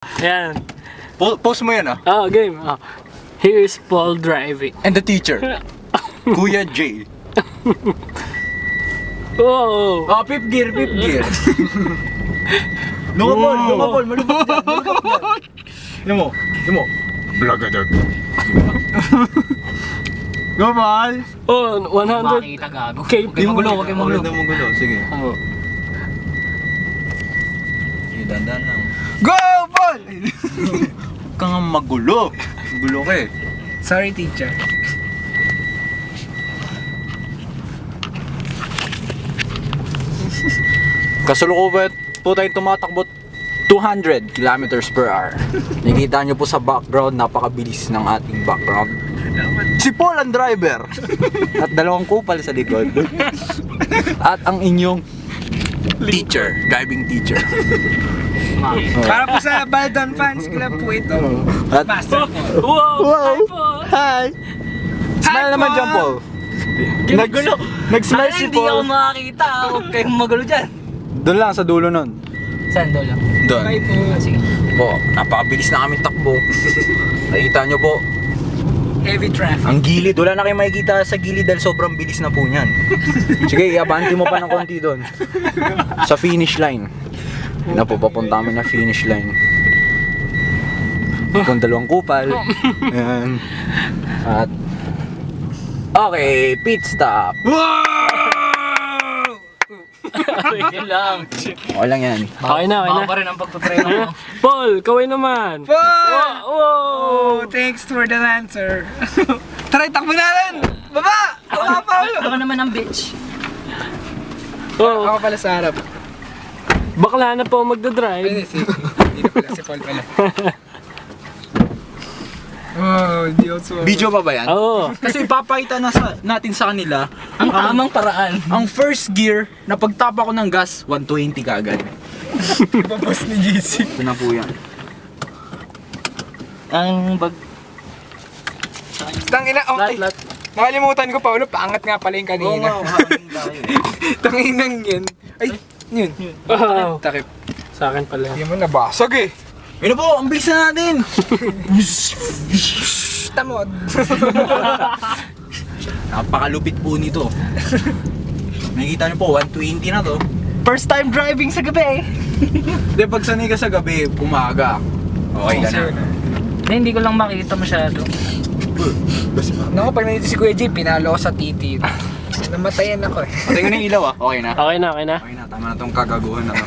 Ayan. Post mo yan ah. Oh, game. Oh. Here is Paul driving. And the teacher, Kuya J. Whoa! Oh, fifth gear, fifth gear. Lumabol, lumabol, malubog yan, malubog yan. Yun mo. Blagadag. Go, Paul! Oh, 100 Makita gago. K. Huwag kayong magulo, huwag kayong magulo. Huwag kayong magulo, sige. Oh. Sige, dandan lang. Go, Paul! Huwag kang magulo. Magulo ka eh. Sorry, teacher. Kasalukuyan po tayong tumatakbo 200 kilometers per hour. Nakikita nyo po sa background, napakabilis ng ating background. Si Paul ang driver! At dalawang kupal sa likod. At ang inyong teacher, driving teacher. Para po sa Baldon Fans Club po ito. At, Master po. Wow! wow! Hi, Paul! Hi! Smile Hi, naman Paul! dyan, Paul. Ginugulo. Nag-smile si Hindi ako Paul. makakita. Huwag kayong magulo dyan. Doon lang, sa dulo nun. Saan daw lang? Doon. Bye po. Sige. Po, napakabilis na kaming takbo. Nakikita nyo po, Heavy traffic. ang gilid, wala na kayong makikita sa gilid dahil sobrang bilis na po niyan. Sige, iabante mo pa ng konti doon. Sa finish line. Yun na po, papunta kami na finish line. Kung dalawang kupal. Ayan. At, okay, pit stop. Yun lang. Okay lang yan. Okay na, okay na. Baka pa rin ang pagpapreno mo. Paul, kaway naman. Paul! Wow! Oh, thanks for the answer. Tara, takbo natin! Baba! Baba, Paul! Ako naman ang bitch. Oh, Ako pala sa harap. bakla na po magdadrive. Hindi na pala, si Paul pala. Oh, hindi ako Video pa ba yan? Oo. Kasi ipapakita na natin sa kanila Ang tamang paraan. ang first gear na pagtapa ko ng gas, 120 kagad. Papos ni JC. Ito na po yan. Ang bag... Tangina, oh, ay, Lat. nakalimutan ko pa ulo, pangat nga pala yung kanina. hangin tayo. Tanginang yan. Ay, yun. Wow. Takip. Sa akin pala. Hindi mo nabasag eh. Yun na po, ang bilis na natin! Tamod. Napakalupit po nito. Nakikita niyo po, 120 na to. First time driving sa gabi. Hindi, pag sanay ka sa gabi, umaga. Okay ka na. Hindi ko lang makita masyado. Naku, pag nandito si Kuya J, pinalo ko sa titi. Namatayan ako eh. Patay ko na yung ilaw ah. Okay na. Okay na, okay na. Okay na, tama na tong kagaguhan na to.